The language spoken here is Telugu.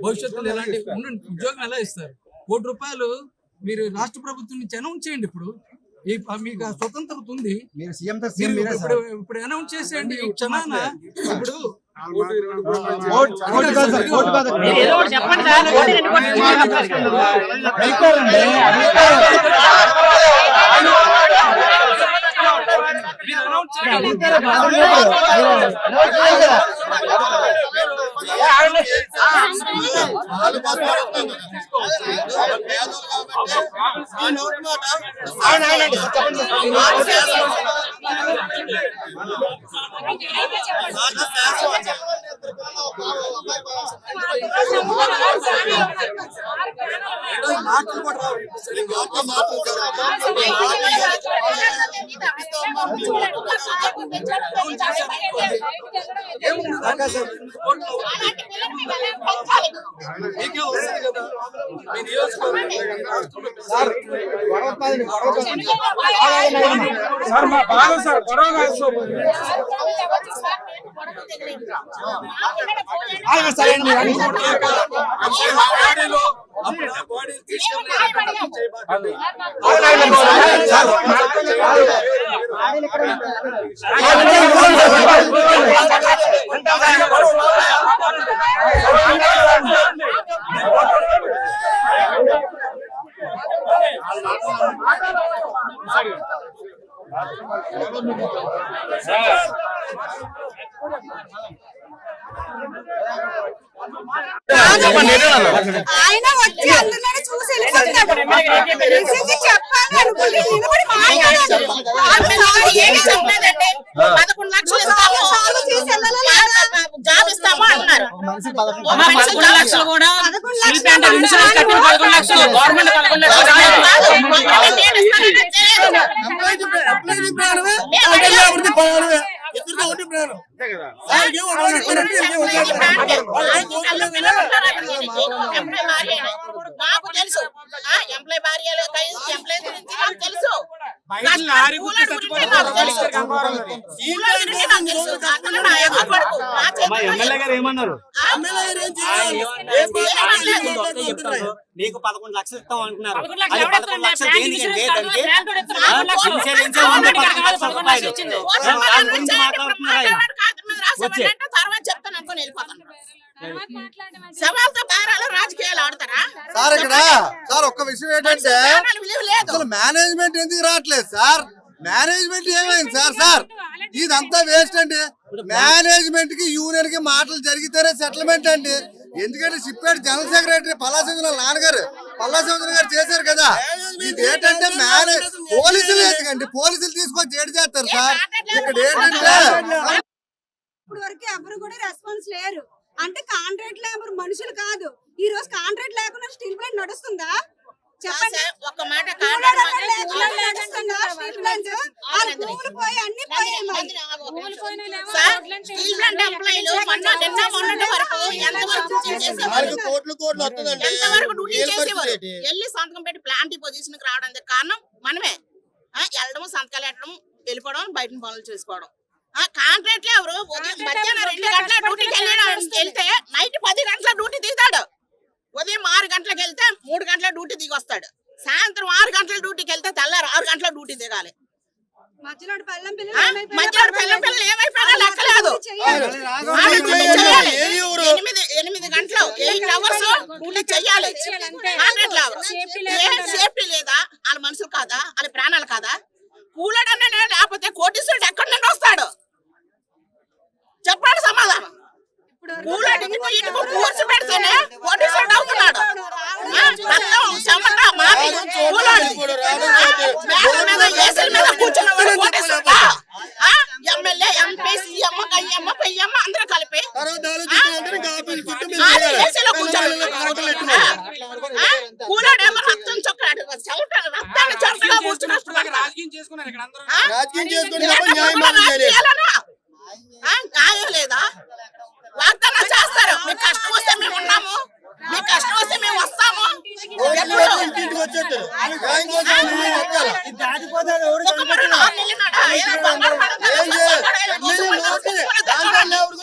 భవిష్యత్తులో ఎలాంటి ఉద్యోగం ఎలా ఇస్తారు? ₹1 కోటి మీరు రాష్ట్ర ప్రభుత్వం నుంచి అనౌన్స్ చేయండి. ఇప్పుడు మీకు స్వతంత్రత ఉంది, ఇప్పుడు అనౌన్స్ చేసేయండి. ఈ క్షణాన ఇప్పుడు ఆయన వచ్చి అందరినీ చూసి వెళ్ళిపోతున్నారు. చెప్పాలి అనుకుంటే నిలబడి మాట్లాడాలి. 11 లక్షలు జాబ్ ఇస్తాము అంటున్నారు. 11 లక్షలు కూడా మాకు తెలుసు ఎంప్లాయ్ భార్య ఎంప్లాయ్ గురించి నాకు తెలుసు. నీకు 11 లక్షలు ఇస్తాం అంటున్నారు. 11 లక్షలు తర్వాత చెప్తాను అనుకుని వెళ్ళిపోతాను. సవాల్తో బేరాలు రాజకీయాలు ఆడతారా సార్? ఇక్కడ సార్ ఒక్క విషయం ఏంటంటే అసలు మేనేజ్మెంట్ ఎందుకు రావట్లేదు సార్? మేనేజ్మెంట్ ఏమైంది సార్? సార్ ఇదంతా వేస్ట్ అండి. మేనేజ్మెంట్ కి యూనియన్ కి మాటలు జరిగితేనే సెటిల్మెంట్ అండి. ఎందుకంటే షిప్యార్డ్ జనరల్ సెక్రటరీ పల్లాసింగ నాన్నగారు చేశారు కదా. ఇదేంటంటే పోలీసులు ఎందుకండి? పోలీసులు తీసుకొని జైలు చేస్తారు సార్. ఇక్కడ ఏంటంటే ఇప్పుడు వరకు ఎవరు కూడా రెస్పాన్స్ లేరు. అంటే కాంట్రాక్ట్ లేబర్ మనుషులు కాదు. ఈ రోజు కాంట్రాక్ట్ లేకుండా స్టీల్ ప్లాంట్ నడుస్తుందా? చెప్పండి. ఒక మాట వెళ్ళి సంతకం పెట్టి ప్లాంట్ పొజిషన్ కి రావడానికి కారణం మనమే. వెళ్ళడం, సంతకాలు పెట్టడం, వెళ్ళిపోవడం, బయట పనులు చేసుకోవడం. కాంట్రాక్ట్ ఎవరు మధ్యాహ్నం 2 గంటల డ్యూటీకి వెళ్తే నైట్ 10 గంటల డ్యూటీ దిగుతాడు. ఉదయం 6 గంటలకు వెళ్తే 3 గంటల డ్యూటీ దిగి వస్తాడు. సాయంత్రం 6 గంటల డ్యూటీకి వెళ్తే తెల్లారు 6 గంటల డ్యూటీ దిగాలి. మధ్యలో పిల్లలు ఏమైపోయినా లెక్కలేదు. 8 గంటలు 8 అవర్స్ డ్యూటీ చెయ్యాలి. సేఫ్టీ లేదా? వాళ్ళ మనుషులు కాదా? వాళ్ళ ప్రాణాలు కాదా? కూలడన్నా లేకపోతే కోటీశ్వరుడు ఎక్కడి నుండి వస్తాడు? చెప్పాడు సమాధానం. కూలడు ఇటుకు కూర్చి పెడితేనే కోటీశ్వరుడు అవుతున్నాడు. ఎమ్మెల్యే, ఎంపీ, సీఎం, కయ్యమ్మ, పెయ్యమ్మ అందరూ కలిపి కూలడేమో రక్తం చొక్కాడు. రక్తాన్ని చొక్కగా కూర్చున్నట్టు న్యాయం లేదా? వాగ్దానం చేస్తారు. మీకు కష్టం వస్తే మేము ఉన్నాము, మీకు కష్టం వస్తే మేము వస్తాము.